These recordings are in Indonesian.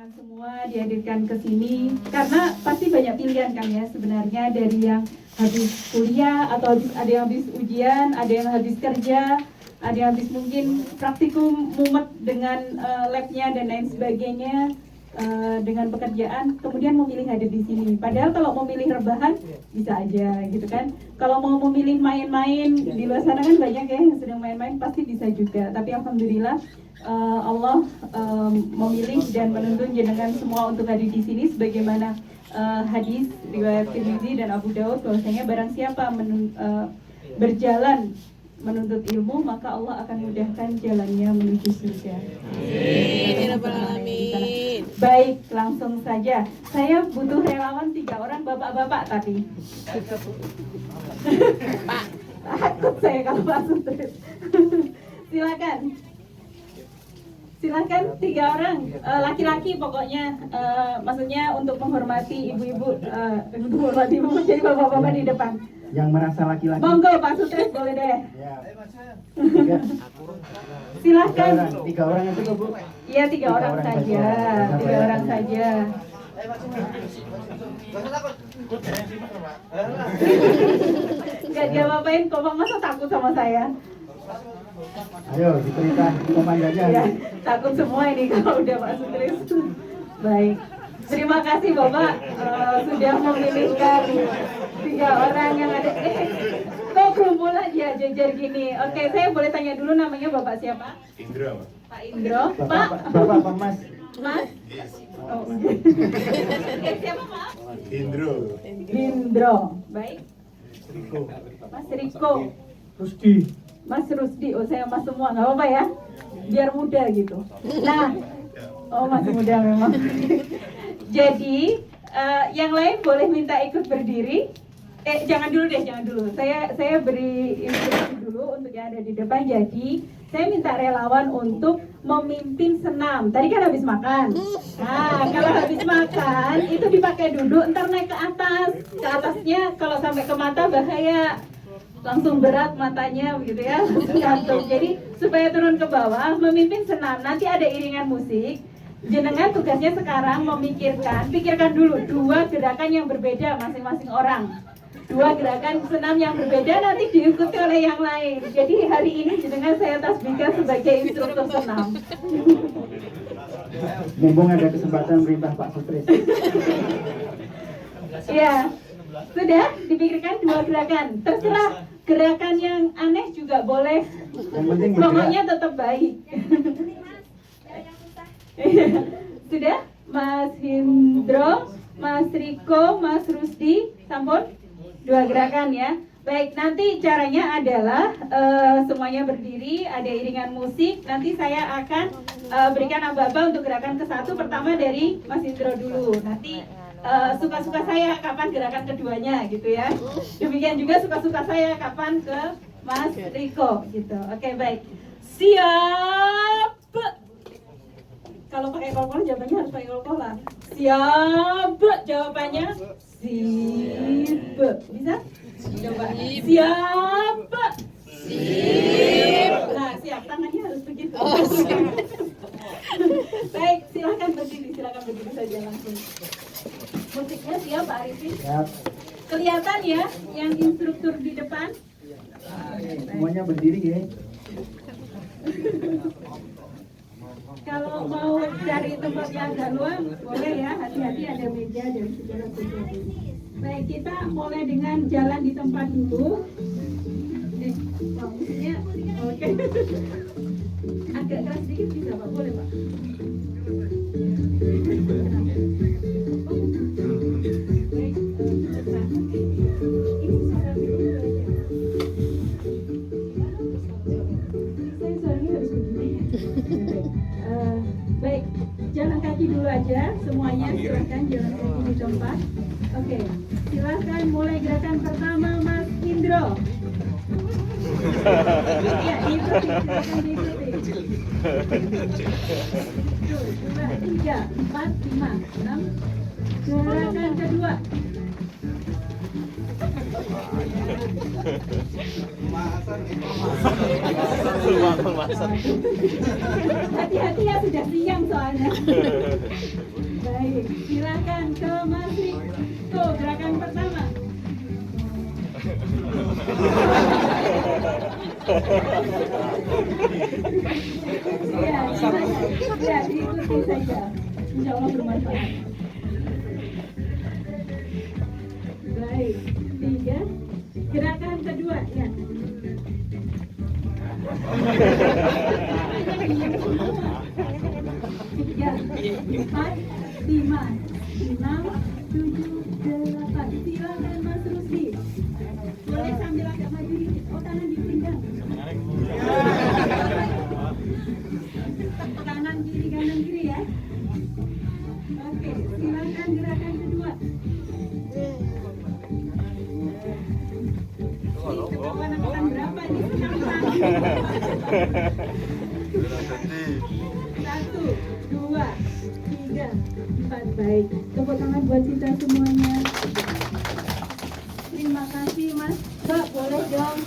teman-teman semua dihadirkan ke sini karena pasti banyak pilihan kan ya sebenarnya, dari yang habis kuliah atau ada yang habis ujian, ada yang habis kerja, ada yang habis mungkin praktikum mumet dengan labnya dan lain sebagainya, dengan pekerjaan, kemudian memilih hadir di sini. Padahal kalau memilih rebahan bisa aja gitu kan. Kalau mau memilih main-main di luar sana kan banyak ya yang sedang main-main, pasti bisa juga. Tapi alhamdulillah Allah memilih dan menuntun jenengan semua untuk hadir di sini sebagaimana hadis riwayat Tirmidzi dan Abu Daud bahwasanya barang siapa berjalan menuntut ilmu maka Allah akan mudahkan jalannya menuju surga. Amin. Baik, langsung saja. Saya butuh relawan 3 orang, bapak-bapak tapi. Takut saya kalau langsung terus. Silakan 3 orang, laki-laki pokoknya, maksudnya untuk menghormati ibu-ibu, untuk menghormati ibu jadi bapak-bapak di depan. Yang merasa laki-laki. Monggo Pak Sutres boleh deh. Ya. Silakan. 3 orang itu Bu. Iya 3 orang saja. 3 orang saja. Enggak dia apain kok, masa takut sama saya? Ayo diperintah komandannya. Ya, takut semua ini kalau udah Pak Sutris. Baik. Terima kasih Bapak sudah memilihkan 3 orang yang ada. Kok kerumunan ya jejer gini. Oke, saya boleh tanya dulu namanya Bapak siapa? Indro. Pak Indro. Bapak Mas. Mas? Oh, siapa Pak? Indro. Baik. Mas Riko. Rusdi. Mas Rusdi, oh saya mas semua, nggak apa-apa ya, biar muda gitu. Nah, oh masih muda memang. Jadi yang lain boleh minta ikut berdiri. Jangan dulu deh, jangan dulu. Saya beri instruksi dulu untuk yang ada di depan. Jadi saya minta relawan untuk memimpin senam. Tadi kan habis makan. Nah, kalau habis makan itu dipakai duduk, ntar naik ke atas. Ke atasnya kalau sampai ke mata bahaya. Langsung berat matanya begitu ya, ngantuk. Jadi supaya turun ke bawah memimpin senam, nanti ada iringan musik. Jenengan tugasnya sekarang pikirkan dulu 2 gerakan yang berbeda masing-masing orang, 2 gerakan senam yang berbeda nanti diikuti oleh yang lain. Jadi hari ini jenengan saya tasbihkan sebagai instruktur senam. Mumpung ada kesempatan perintah Pak Sutris. Ya, sudah dipikirkan 2 gerakan. Terserah gerakan yang aneh juga boleh. Yang penting Pokoknya tetap baik. Sudah, Mas Hindro, Mas Riko, Mas Rusdi, sampun 2 gerakan ya. Baik, nanti caranya adalah semuanya berdiri, ada iringan musik. Nanti saya akan berikan aba-aba untuk gerakan ke-1. Pertama dari Mas Hindro dulu. Nanti suka-suka saya kapan gerakan keduanya gitu ya. Demikian juga suka-suka saya kapan ke Mas Riko gitu. Oke, baik. Siap. Kalau pakai kol-kol jawabannya harus pakai kol-kolan. Siap. Jawabannya sip. Bisa? Coba. Siap. Sip. Nah, siap. Tangannya harus begitu. Baik, silakan berdiri saja langsung. Musiknya siap Pak Arifin? Siap. Kelihatan ya yang instruktur di depan? Semuanya berdiri ya. Kalau mau cari tempat yang agak luang, boleh ya, hati-hati ada meja dan segala sesuatu. Baik, kita mulai dengan jalan di tempat dulu. Musiknya, oke. Agak keras sedikit bisa Pak, boleh Pak? Baik, jalan kaki dulu aja semuanya, silakan jalan kaki di tempat. Oke, silakan mulai gerakan pertama Mas Indro. Ya, diikuti. 1, 2, 3, 4, 5, 6. Gerakan kedua. Hati-hati ya, sudah siang soalnya. Baik, silakan ke Mas Riko, gerakan pertama. Ya, ya, diikuti saja. Insya Allah bermanfaat. Baik, 3. Gerakan kedua, ya. 3, 4, 5, 6, 7, 8. Silakan Mas Rusdi. Boleh sambil agak maju dikit. Oh, tangan di pinggang. Kanan kiri ya. Oke, silakan gerakan kedua. Ini ketahuan angkatan berapa nih? 1, 2, 3, 4. Baik. Tepuk tangan buat kita semuanya. Terima kasih Mas. Mbak, boleh dong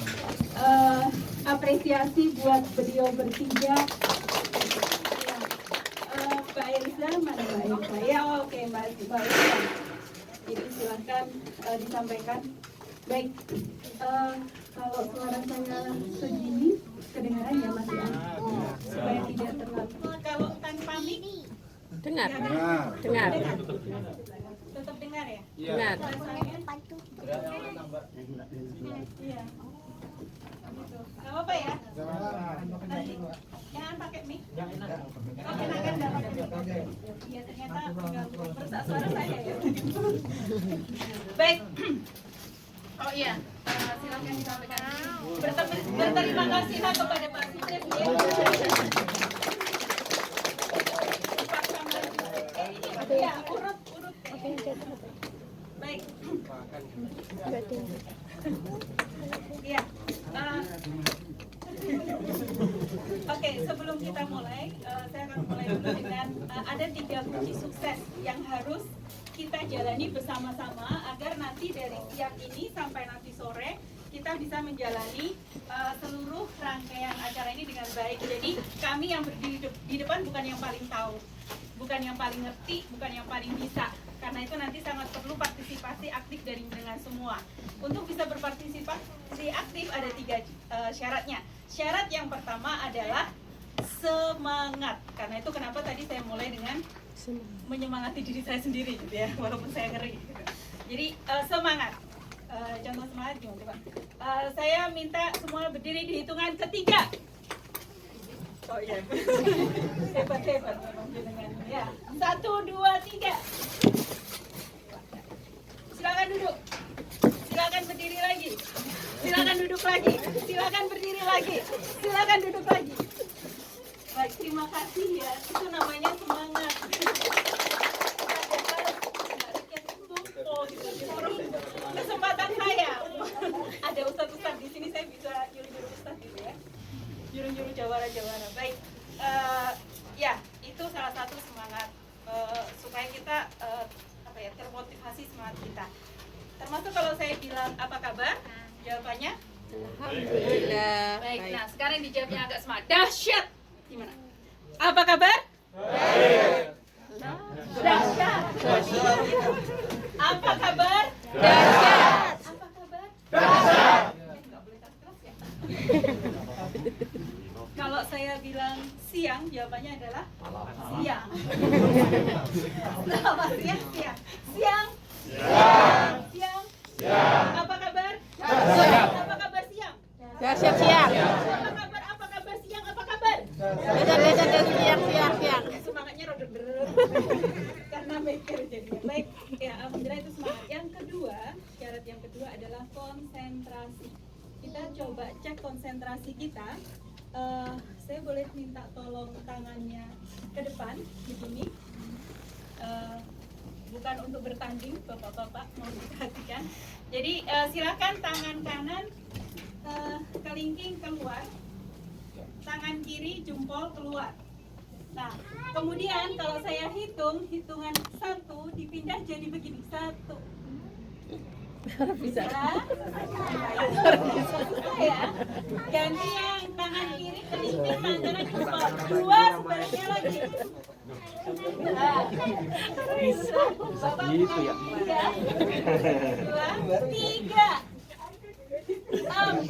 apresiasi buat beliau bertiga. Mbak Elza, mana Mbak Elza? Ya, oke Mbak Elza. Jadi silakan disampaikan. Baik, kalau suara saya segini kedengaran ya Mas ya, supaya tidak terlalu. Kalau tanpa mic Dengar. dengar. Tetap dengar ya? Dengar. Iya. Gitu. Gak apa-apa ya? Nanti jangan pakai mic. Oke, akan dapat. Iya, ternyata merusak suara saya ya. Baik. Oh iya, silakan disampaikan. Berterima kasihlah kepada Pak Sutris ya. Ya, urut. Baik. Iya. Oke, sebelum kita mulai, saya akan mulai dulu dengan ada 3 kunci sukses yang harus kita jalani bersama-sama agar nanti dari siang ini sampai nanti sore kita bisa menjalani seluruh rangkaian acara ini dengan baik. Jadi kami yang berdiri di depan bukan yang paling tahu, bukan yang paling ngerti, bukan yang paling bisa. Karena itu nanti sangat perlu partisipasi aktif dari dengan semua. Untuk bisa berpartisipasi aktif ada 3 syaratnya. Syarat yang pertama adalah semangat. Karena itu kenapa tadi saya mulai dengan menyemangati diri saya sendiri gitu ya, walaupun saya ngeri gitu. Jadi semangat. Contoh semangat gimana coba? Saya minta semua berdiri di hitungan ketiga. Oh iya. Hebat memang jenengan. Ya. 1, 2, 3. Silakan duduk. Silakan berdiri lagi. Silakan duduk lagi. Silakan berdiri lagi. Silakan duduk lagi. Baik, terima kasih ya. Itu namanya semangat. Oh, gitu. Kesempatan saya. Ada ustaz-ustaz di sini, saya bisa juru-juru ustaz gitu ya. Juru-juru jawara-jawara. Baik. Ya, itu salah satu semangat supaya kita termotivasi semangat kita. Termasuk kalau saya bilang apa kabar? Jawabannya? Alhamdulillah. Baik. Nah, sekarang dijawabnya agak semangat. Dahsyat. Gimana? Apa kabar? Baik. Dahsyat. Apa kabar? Dahsyat. Apa kabar? Dahsyat. Enggak boleh keras ya. Kalau saya bilang siang, jawabannya adalah siang. Selamat siang, siang. Siang. Siang. Apa kabar? Dahsyat. Apa kabar siang? Dahsyat siang. Apa kabar? Apa kabar siang? Apa kabar? Dahsyat siang. Semangatnya rodok-rodok karena mikir jadinya. Baik, ya alhamdulillah itu semangat. Yang kedua, syarat yang kedua adalah konsentrasi. Kita coba cek konsentrasi kita. Saya boleh minta tolong tangannya ke depan begini. Bukan untuk bertanding, bapak-bapak mau diperhatikan. Jadi silakan tangan kanan kelingking keluar, tangan kiri jempol keluar. Nah, kemudian kalau saya hitung, hitungan 1 dipindah jadi begini, 1, Bisa. Ya. Ganti yang tangan kiri kelingking, tangan kanan dua sebaliknya lagi. Gitu ya. 2, 3, 4,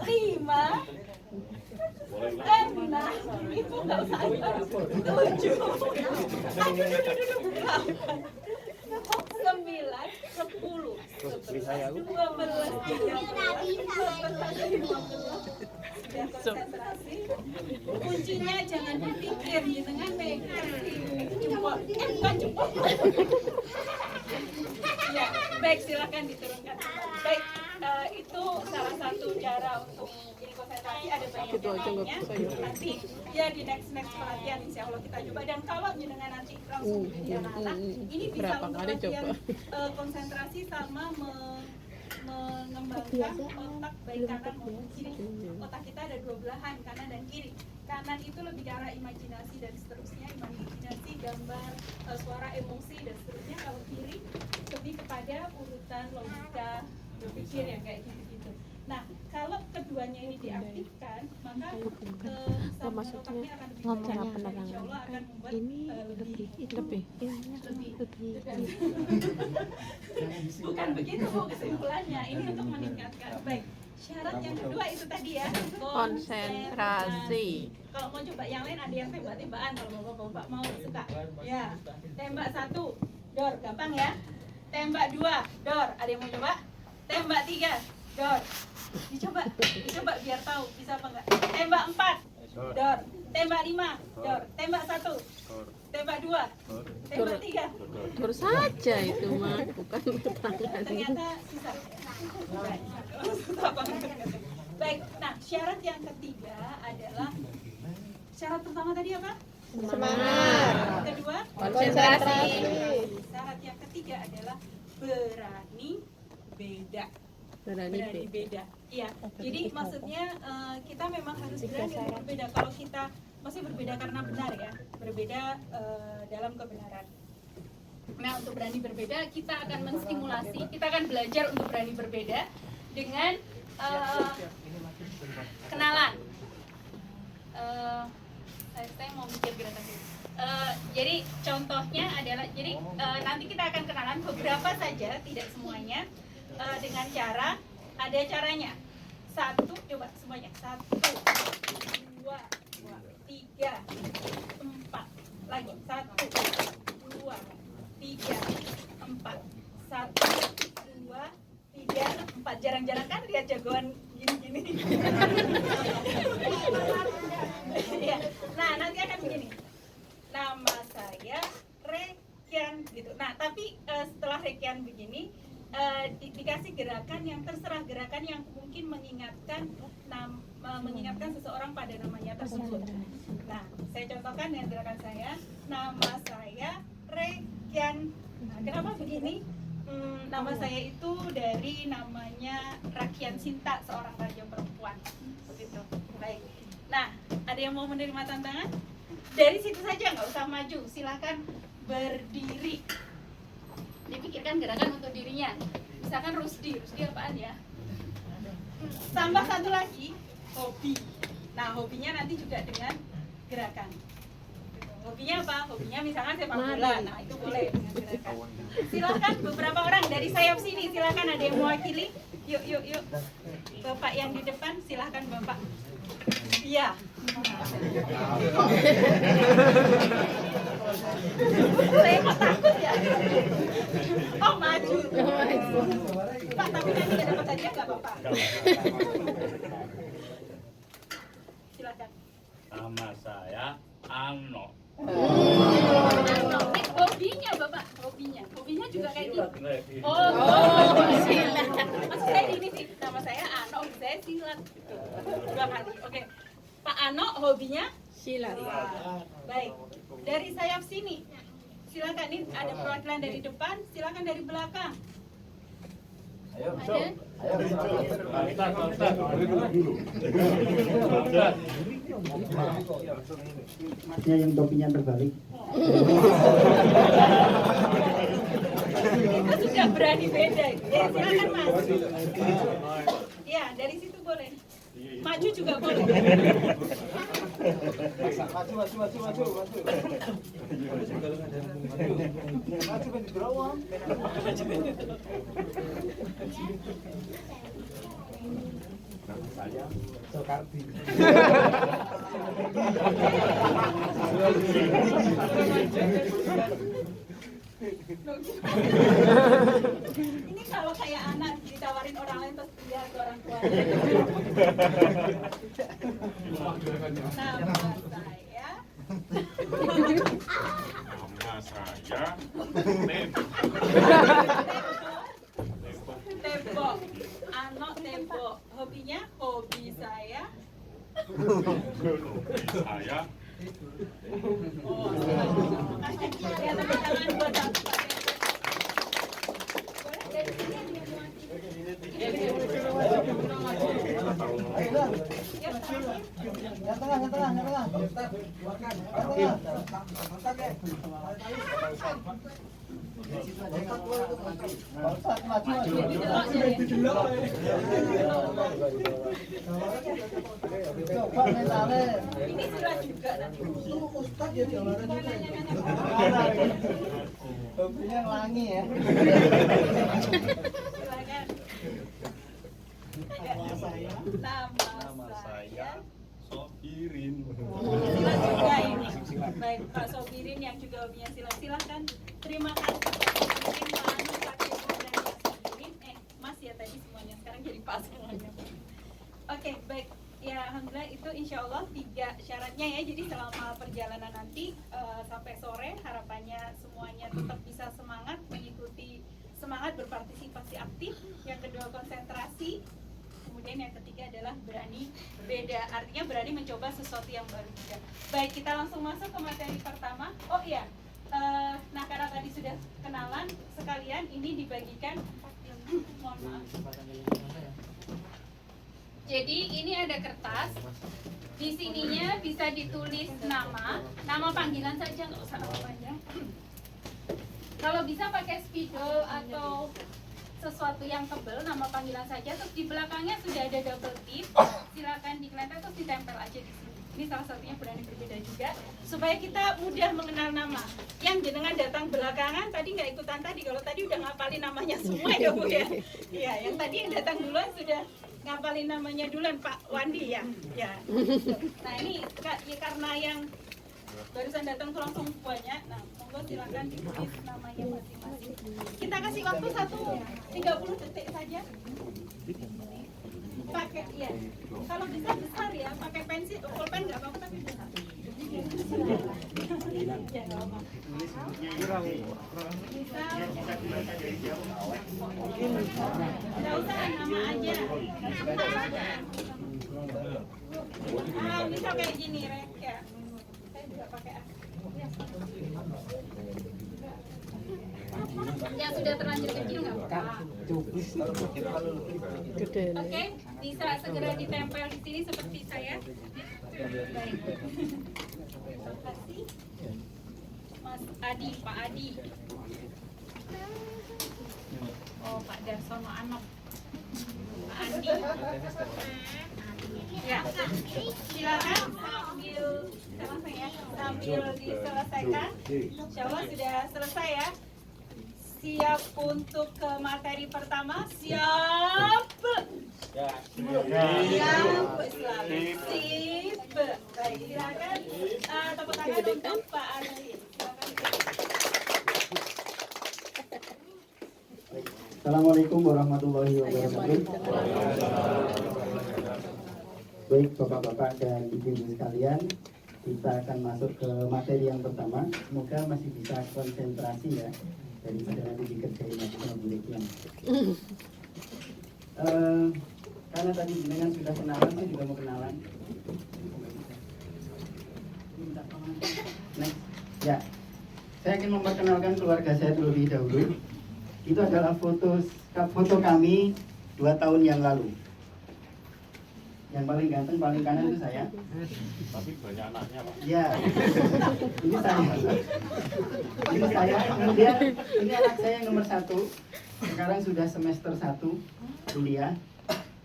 5, 6, itu nggak usah 7, 9, 10, 12, 13, 14, 15. Konsentrasi. Kuncinya jangan dipikir, jangan pegang jempol. Bukan jempol. Ya, baik, silakan diturunkan. Baik, itu salah satu cara untuk jadi konsentrasi. Ada banyak yang lainnya. Nanti ya di next pelatihan insya Allah kita coba. Dan kalau jenengan nanti langsung jadi anak-anak, ini bisa untuk latihan konsentrasi sama mengembangkan otak baik kanan maupun kiri. Otak kita ada dua belahan, kanan dan kiri. Kanan itu lebih ke arah imajinasi dan seterusnya, imajinasi, gambar, suara, emosi dan seterusnya. Kalau kiri lebih kepada urutan logika berpikir yang kayak gitu-gitu. Nah, kalau keduanya ini diaktifkan, maka sambungan otaknya akan lebih ngomongnya lancar. Insya Allah akan membuat lebih. Bukan begitu Bu kesimpulannya, ini untuk meningkatkan. Baik, syarat yang kedua itu tadi ya, Konsentrasi. Kalau mau coba yang lain ada yang tembak-tembakan, kalau bapak mau suka. Ya, tembak 1, dor, gampang ya. Tembak 2, dor, ada yang mau coba? Tembak 3, dor. Dicoba biar tahu bisa apa enggak. Tembak 4, dor. Tembak 5, dor. Tembak 1, tembak 2, tembak 3. Dor saja itu mah, bukan tangan. Ternyata susah. Baik, nah syarat yang ketiga adalah syarat pertama tadi apa? Semangat. Kedua, Konsentrasi. Syarat yang ketiga adalah berani beda. Berani beda. Iya. Jadi maksudnya kita memang harus berani untuk berbeda. Kalau kita masih berbeda karena benar ya, berbeda dalam kebenaran. Nah, untuk berani berbeda, kita akan menstimulasi, kita akan belajar untuk berani berbeda dengan kenalan. Saya mau mikir gerakan dulu. Jadi contohnya adalah, jadi nanti kita akan kenalan beberapa saja, tidak semuanya, dengan cara, ada caranya. 1, coba semuanya. 1, 2, 3, 4. Lagi. 1, 2, 3, 4. 1, 2, 3, 4. Jarang-jarang kan lihat jagoan gini-gini. Ya. Nah, nanti akan begini. Nama saya Rekian gitu. Nah, tapi setelah Rekian begini dikasih gerakan yang terserah, gerakan yang mungkin mengingatkan seseorang pada namanya tersebut. Nah, saya contohkan dengan gerakan saya. Nama saya Rekian. Nah, kenapa begini? Nama saya itu dari namanya Rakian Sinta, seorang raja perempuan. Begitu. Baik. Nah, ada yang mau menerima tantangan? Dari situ saja, nggak usah maju. Silakan berdiri. Dipikirkan gerakan untuk dirinya. Misalkan Rusdi apaan ya? Tambah satu lagi, hobi. Nah, hobinya nanti juga dengan gerakan. Hobinya apa? Hobinya misalkan sepak bola. Nah, itu boleh dengan gerakan. Silakan beberapa orang dari sayap sini, silakan ada yang mewakili. Yuk. Bapak yang di depan, silakan Bapak. Iya. Saya kok takut ya? Oh, maju. Pak, tapi nanti nggak dapat hadiah nggak apa-apa. Silakan. Nama saya Ano. Hobinya Bapak, hobinya juga kayak gitu. Oh, Silat. Maksud saya ini sih, nama saya Ano, hobi saya silat. 2 kali. Oke. Pak Ano, hobinya Silat. baik. Dari sayap sini, silakan. Ini ada perwakilan dari depan, silakan dari belakang. Ada? Masnya yang topinya terbalik. Itu sudah yang berani beda. Ya, silakan Mas. Ya, dari situ boleh. Maju juga boleh. Ini kalau kayak anak ditawarin orang lain terus dia ke orang tua. Nama saya Tempo. Anak Tempo. Hobinya hobi saya. saya Oh, ya, tepuk tangan buat aku. Boleh dari sini yang ini surat juga nanti. Hobinya ngelangi ya. Silakan. Nama saya Sobirin. silat juga ini. Baik, Pak Sobirin yang juga hobinya silat. Silakan. Terima kasih Pak Sobirin, Pak Anu, Pak Kebo, dan Pak Sobirin. Mas ya tadi semuanya, sekarang jadi Pak semuanya. Oke, baik. Ya, alhamdulillah itu insya Allah 3 syaratnya ya. Jadi selama perjalanan nanti sampai sore harapannya semuanya tetap bisa semangat mengikuti, semangat berpartisipasi aktif. Yang kedua konsentrasi. Kemudian yang ketiga adalah berani beda. Artinya berani mencoba sesuatu yang baru juga. Baik, kita langsung masuk ke materi pertama. Oh iya, nah karena tadi sudah kenalan sekalian ini dibagikan. Mohon maaf. Jadi ini ada kertas. Di sininya bisa ditulis nama panggilan saja, nggak usah nama panjang. Kalau bisa pakai spidol atau sesuatu yang tebal, nama panggilan saja. Terus di belakangnya sudah ada double tip. Silakan digeletak terus ditempel aja di sini. Ini salah satunya berani berbeda juga supaya kita mudah mengenal nama. Yang jenengan datang belakangan tadi nggak ikutan tadi. Kalau tadi udah ngapalin namanya semua ya Bu ya. Iya, yang tadi yang datang duluan sudah ngapalin namanya duluan Pak Wandi ya. Ya. Nah ini ya, karena yang barusan datang tuh langsung banyak. Nah, monggo silakan ditulis namanya masing-masing. Kita kasih waktu 30 detik saja. Pakai ya. Kalau bisa besar ya, pakai pensil, pulpen nggak apa-apa tapi besar. Ya, nggak apa-apa. Bisa. Nggak usah nama aja. Bisa kayak gini, Rek ya. Saya juga pakai yang sudah terlanjur kecil nggak apa-apa. Oke, bisa segera ditempel di sini seperti saya. Baik. Terima kasih. Mas Adi, Pak Adi. Oh, Pak Darsono Anok. Pak Andi. Ya, silakan sambil diselesaikan. Insya Allah sudah selesai ya. Siap untuk ke materi pertama? Siap. Siap. Selalu. Sip. Baik, silakan tepuk tangan untuk Pak Andi. Assalamualaikum warahmatullahi wabarakatuh. Baik Bapak-bapak dan Ibu-ibu sekalian, kita akan masuk ke materi yang pertama. Semoga masih bisa konsentrasi ya, daripada nanti dikerjain lagi sama Bu Rekian. Karena tadi dengan sudah kenalan, saya juga mau kenalan. Next, ya, saya ingin memperkenalkan keluarga saya terlebih dahulu. Itu adalah foto kami 2 tahun yang lalu. Yang paling ganteng, paling kanan itu saya. Tapi banyak anaknya Pak. Ya, ini saya. Ini saya. Kemudian ini anak saya yang nomor 1. sekarang sudah semester 1 kuliah.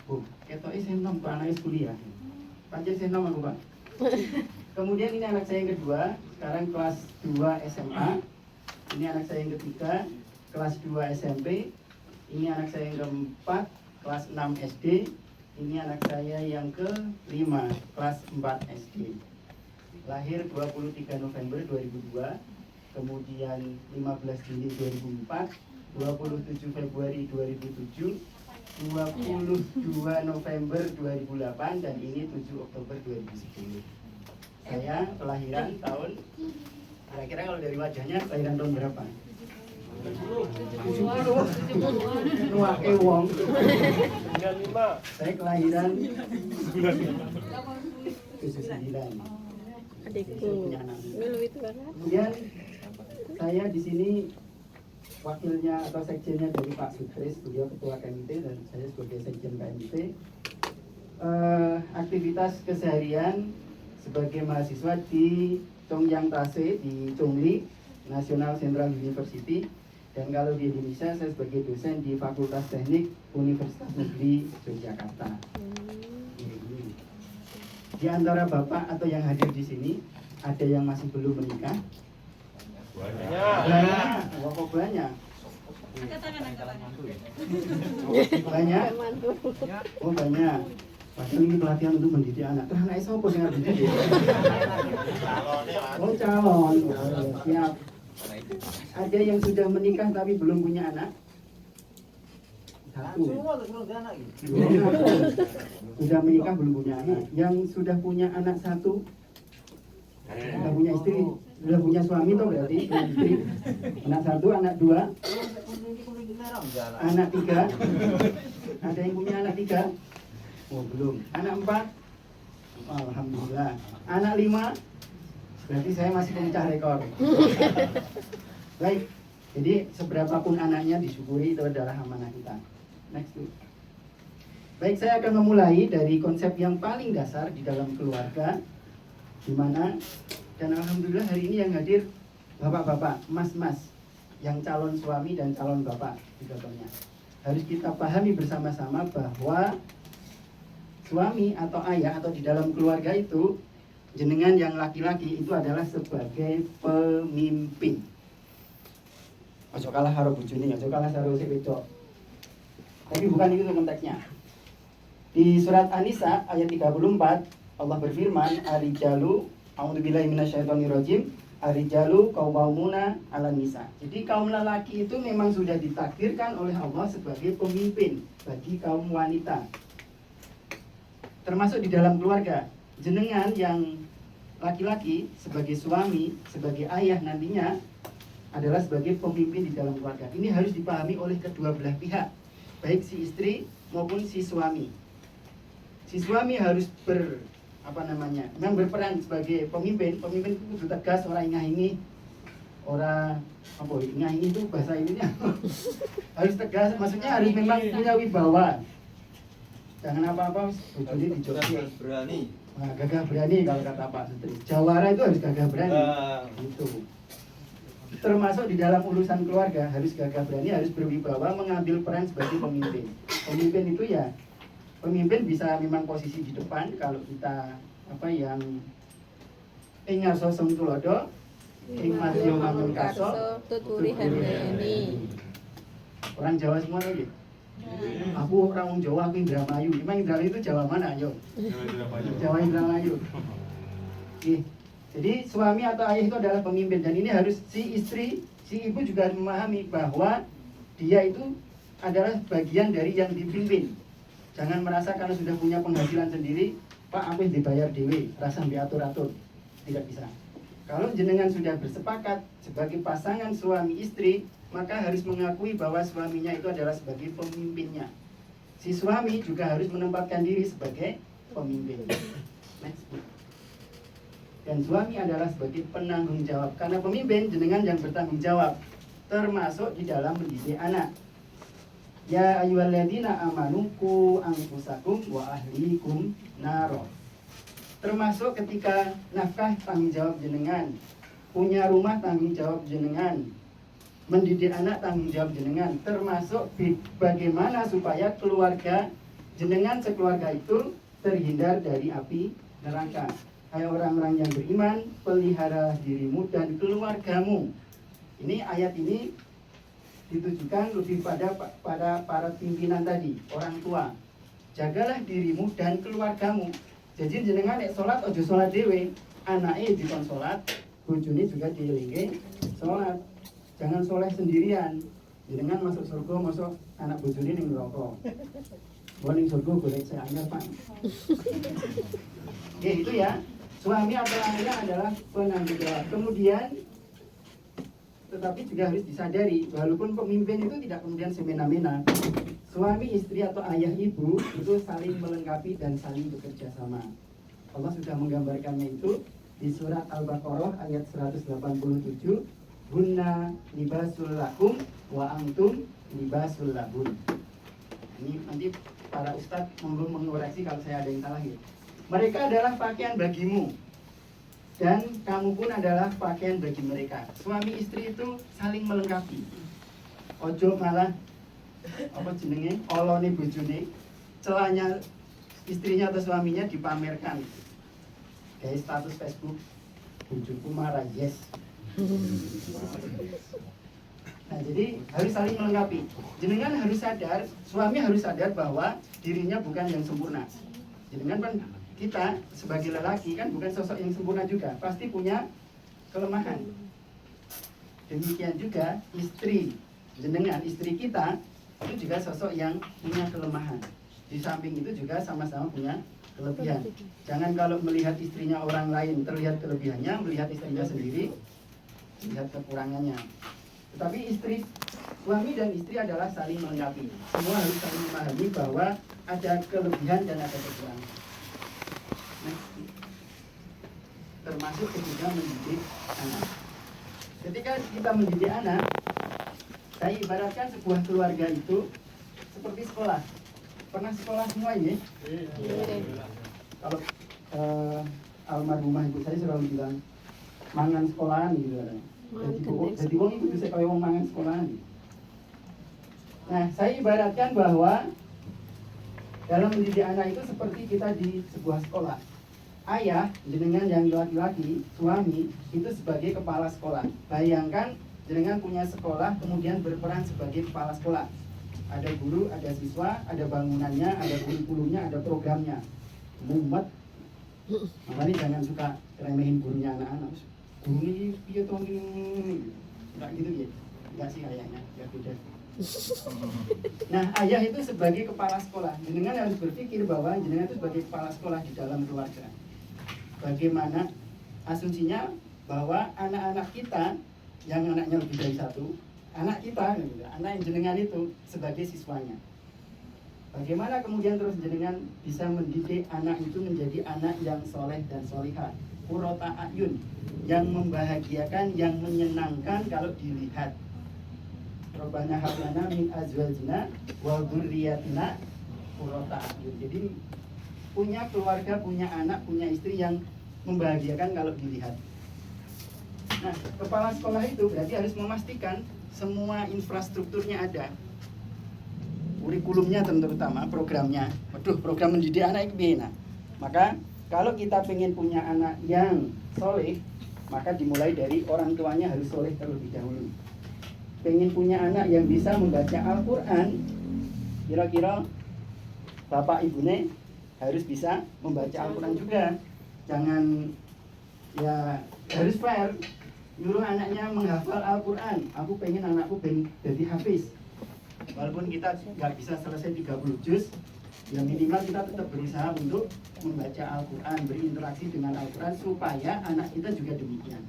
Bu, ketoke senom Pak anak kuliah. Pancen senom aku, Pak. Kemudian ini anak saya yang kedua, sekarang kelas 2 SMA. Ini anak saya yang ketiga, kelas 2 SMP. Ini anak saya yang keempat, kelas 6 SD. Ini anak saya yang ke-5, kelas 4 SD. Lahir 23 November 2002, kemudian 15 Juni 2004, 27 Februari 2007, 22 November 2008, dan ini 7 Oktober 2010. Saya kelahiran tahun, kira-kira kalau dari wajahnya kelahiran tahun berapa? 70. Nuake wong. Saya kelahiran 79. Adikku. Milu itu kan. Kemudian saya di sini wakilnya atau sekjennya dari Pak Sutris, beliau ketua KMT dan saya sebagai sekjen KMT. Aktivitas keseharian sebagai mahasiswa di Chongyang Tase di Chongli National Central University, dan kalau di Indonesia saya sebagai dosen di Fakultas Teknik Universitas Negeri Yogyakarta. Di antara bapak atau yang hadir di sini ada yang masih belum menikah? Banyak. Wah, kok banyak? Banyak? Oh, banyak. Padahal ini pelatihan untuk mendidik anak. Terus anak siapa yang harus dididik? Oh, calon. Oh, siap. Ada yang sudah menikah tapi belum punya anak? Satu. Sudah menikah belum punya anak. Yang sudah punya anak satu? Sudah punya istri? Sudah punya suami toh berarti? Punya istri. Anak satu, anak dua, anak tiga. Ada yang punya anak tiga? Oh, belum. Anak 4? Alhamdulillah. Anak 5? Berarti saya masih pemecah rekor. Baik. Jadi seberapapun anaknya disyukuri, itu adalah amanah kita. Next. Baik, saya akan memulai dari konsep yang paling dasar di dalam keluarga, di mana, dan alhamdulillah hari ini yang hadir bapak-bapak, mas-mas, yang calon suami dan calon bapak di contohnya. Harus kita pahami bersama-sama bahwa suami atau ayah atau di dalam keluarga itu, jenengan yang laki-laki itu adalah sebagai pemimpin. Ojo kalah karo bojone, ojo kalah karo sing wedok. Tapi bukan itu konteksnya. Di surat An-Nisa ayat 34 Allah berfirman, "Ar-rijalu a'udzubillahi minasyaitonirrajim, ar-rijalu qawwamuna 'alan nisa." Jadi kaum lelaki itu memang sudah ditakdirkan oleh Allah sebagai pemimpin bagi kaum wanita. Termasuk di dalam keluarga. Jenengan yang laki-laki sebagai suami, sebagai ayah nantinya adalah sebagai pemimpin di dalam keluarga. Ini harus dipahami oleh kedua belah pihak, baik si istri maupun si suami. Si suami harus memang berperan sebagai pemimpin. Pemimpin itu tegas, orang ingah-ingih, orang ingah-ingih itu bahasa ininya harus tegas, maksudnya harus memang punya wibawa. Jangan apa-apa bojone dijoki. Berani. Nah, gagah berani kalau kata Pak Sutris. Jawara itu harus gagah berani. Itu. Termasuk di dalam urusan keluarga harus gagah berani, harus berwibawa, mengambil peran sebagai pemimpin. Pemimpin itu ya, pemimpin bisa memang posisi di depan kalau kita yang ingat sosok tulodo, ing masih mangun kaso, tuturi harmoni. Orang Jawa semua lagi. Aku orang Jawa, aku Indramayu. Emang Indramayu itu Jawa mana, yo? Jawa Indramayu. Oke. Jadi suami atau ayah itu adalah pemimpin, dan ini harus si istri, si ibu juga harus memahami bahwa dia itu adalah bagian dari yang dipimpin. Jangan merasa karena sudah punya penghasilan sendiri, Pak aku yang dibayar dewe, rasa diatur-atur. Tidak bisa. Kalau jenengan sudah bersepakat sebagai pasangan suami istri, maka harus mengakui bahwa suaminya itu adalah sebagai pemimpinnya. Si suami juga harus menempatkan diri sebagai pemimpin. Next. Dan suami adalah sebagai penanggung jawab. Karena pemimpin, jenengan yang bertanggung jawab, termasuk di dalam mendidik anak. Ya ayyuhalladzina amanu qu anfusakum wa ahlikum naro. Termasuk ketika nafkah tanggung jawab jenengan, punya rumah tanggung jawab jenengan, mendidik anak tanggung jawab jenengan, termasuk bagaimana supaya keluarga jenengan sekeluarga itu terhindar dari api neraka. Hai orang-orang yang beriman, pelihara dirimu dan keluargamu. Ini ayat ini ditujukan lebih pada para pimpinan tadi, orang tua. Jagalah dirimu dan keluargamu. Jadi jenengan nek salat ojo salat dhewe, anake dikon salat, bojone juga dielinge salat. Jangan soleh sendirian. Jenengan masuk surga, masuk anak bojone ning neraka. Wong ning surga golek saya anyar, Pak. Oke, itu ya. Suami atau ayah adalah penanggung jawab. Kemudian tetapi juga harus disadari, walaupun pemimpin itu tidak kemudian semena-mena, suami, istri atau ayah, ibu itu saling melengkapi dan saling bekerja sama. Allah sudah menggambarkannya itu di surat Al-Baqarah ayat 187, Hunna libasul lakum wa antum libasul lahun. Ini nanti para ustadz mengoreksi kalau saya ada yang salah ya. Mereka adalah pakaian bagimu dan kamu pun adalah pakaian bagi mereka. Suami istri itu saling melengkapi. Ojo malah apa jenenge olone bojone, celahnya istrinya atau suaminya dipamerkan. Kayak status Facebook, bojoku marah, yes. Nah, jadi harus saling melengkapi. Jenengan harus sadar, suami harus sadar bahwa dirinya bukan yang sempurna. Jenengan kan kita sebagai lelaki kan bukan sosok yang sempurna juga, pasti punya kelemahan. Demikian juga istri jenengan, istri kita itu juga sosok yang punya kelemahan. Di samping itu juga sama-sama punya kelebihan. Jangan kalau melihat istrinya orang lain terlihat kelebihannya, melihat istrinya sendiri lihat kekurangannya. Tetapi suami dan istri adalah saling melengkapi. Semua harus saling memahami bahwa ada kelebihan dan ada kekurangan. Nah, termasuk ketika mendidik anak. Ketika kita mendidik anak, saya ibaratkan sebuah keluarga itu seperti sekolah. Pernah sekolah semua ini? Kalau almarhumah ibu saya selalu bilang mangan sekolahan gitu kan. Jadi wong itu bisa kayak wong mangan sekolahan. Nah, saya ibaratkan bahwa dalam mendidik anak itu seperti kita di sebuah sekolah. Ayah, jenengan yang laki-laki, suami itu sebagai kepala sekolah. Bayangkan jenengan punya sekolah kemudian berperan sebagai kepala sekolah. Ada guru, ada siswa, ada bangunannya, ada kurikulumnya, ada programnya. Mumet. Makanya jangan suka remehin gurunya anak-anak. Guru ini piye to ngene. Enggak gitu ya. Enggak sih kayaknya, ya beda. Nah, ayah itu sebagai kepala sekolah. Jenengan harus berpikir bahwa jenengan itu sebagai kepala sekolah di dalam keluarga. Bagaimana asumsinya bahwa anak-anak kita yang anaknya lebih dari satu, anak kita, anak yang jenengan itu sebagai siswanya. Bagaimana kemudian terus jenengan bisa mendidik anak itu menjadi anak yang soleh dan solihah, qurrata a'yun, yang membahagiakan, yang menyenangkan kalau dilihat. Rabbana hab lana min azwajina wa dzurriyyatina qurrata a'yun. Jadi punya keluarga, punya anak, punya istri yang membahagiakan kalau dilihat. Nah, kepala sekolah itu berarti harus memastikan semua infrastrukturnya ada. Kurikulumnya terutama, programnya. Waduh, program mendidik anak itu bina. Maka kalau kita pengen punya anak yang soleh, maka dimulai dari orang tuanya harus soleh terlebih dahulu. Pengen punya anak yang bisa membaca Al-Quran, kira-kira bapak ibunya harus bisa membaca Al-Quran juga. Jangan, ya harus fair. Nyuruh anaknya menghafal Al-Quran. Aku pengen anakku jadi hafiz. Walaupun kita nggak bisa selesai 30 juz, ya minimal kita tetap berusaha untuk membaca Al-Quran, berinteraksi dengan Al-Quran supaya anak kita juga demikian.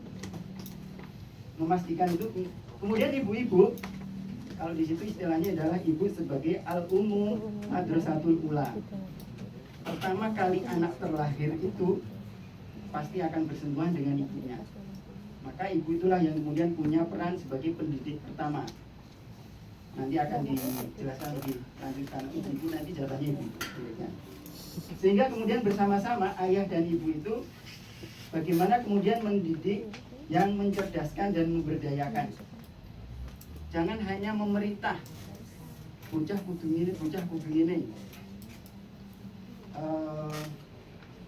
Memastikan itu. Kemudian ibu-ibu, kalau di situ istilahnya adalah ibu sebagai al-ummu madrasatul ula. Pertama kali anak terlahir itu pasti akan bersentuhan dengan ibunya. Maka ibu itulah yang kemudian punya peran sebagai pendidik pertama. Nanti akan dijelaskan lebih lanjutkan ibu nanti jawabannya ibu. Sehingga kemudian bersama-sama ayah dan ibu itu bagaimana kemudian mendidik yang mencerdaskan dan memberdayakan. Jangan hanya memerintah. Bocah kudu ngene, bocah kudu ngene.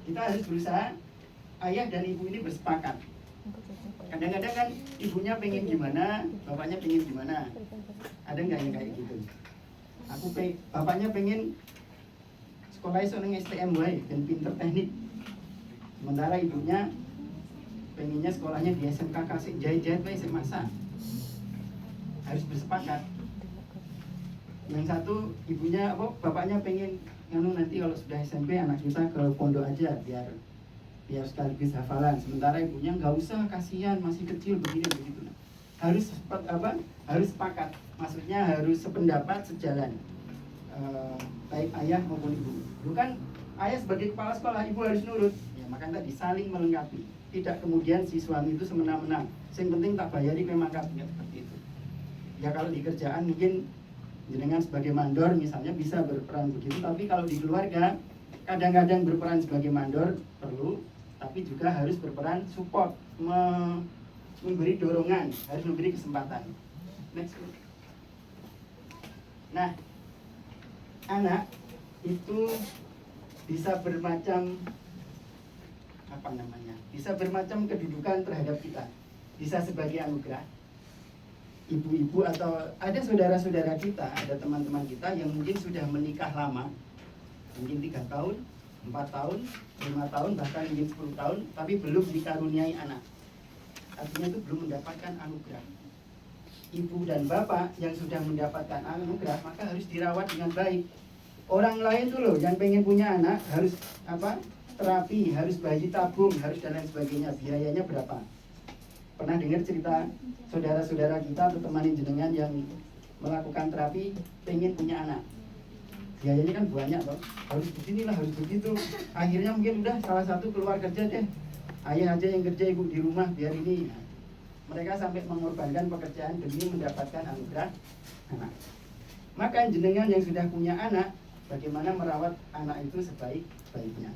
Kita harus berusaha ayah dan ibu ini bersepakat. Kadang-kadang kan ibunya pengen gimana, bapaknya pengen gimana. Ada nggak yang kayak gitu? Bapaknya pengen sekolah nang STM wae dan pinter teknik. Sementara ibunya pengennya sekolahnya di SMK kasih jahit-jahit wae sing masak. Harus bersepakat. Yang satu ibunya bapaknya pengen nanti kalau sudah SMP anak kita ke pondok aja biar sekaligus hafalan. Sementara ibunya nggak usah, kasihan masih kecil begini begitu. Harus sepakat. Maksudnya harus sependapat, sejalan. Baik ayah maupun ibu. Bukan ayah sebagai kepala sekolah, ibu harus nurut. Ya, makanya tadi saling melengkapi. Tidak kemudian si suami itu semena-mena. Yang penting tak bayari memangkat, ya, seperti itu. Ya kalau di kerjaan mungkin jenengan sebagai mandor misalnya bisa berperan begitu, tapi kalau di keluarga kadang-kadang berperan sebagai mandor perlu, tapi juga harus berperan support, memberi dorongan, harus memberi kesempatan. Next. Nah, anak itu bisa bermacam bisa bermacam kedudukan terhadap kita. Bisa sebagai anugerah. Ibu-ibu atau ada saudara-saudara kita, ada teman-teman kita yang mungkin sudah menikah lama, mungkin 3 tahun, 4 tahun, 5 tahun, bahkan mungkin 10 tahun, tapi belum dikaruniai anak. Artinya itu belum mendapatkan anugerah. Ibu dan bapak yang sudah mendapatkan anugerah maka harus dirawat dengan baik. Orang lain tuh loh yang pengen punya anak harus terapi, harus bayi tabung, harus dan lain sebagainya. Biayanya berapa? Pernah dengar cerita saudara-saudara kita atau teman jenengan yang melakukan terapi pengen punya anak? Biayanya kan banyak loh, harus beginilah, harus begitu. Akhirnya mungkin udah salah satu keluar kerja deh, ayah aja yang kerja, ibu di rumah biar ini. Mereka sampai mengorbankan pekerjaan demi mendapatkan anugerah anak. Maka jenengan yang sudah punya anak, bagaimana merawat anak itu sebaik-baiknya.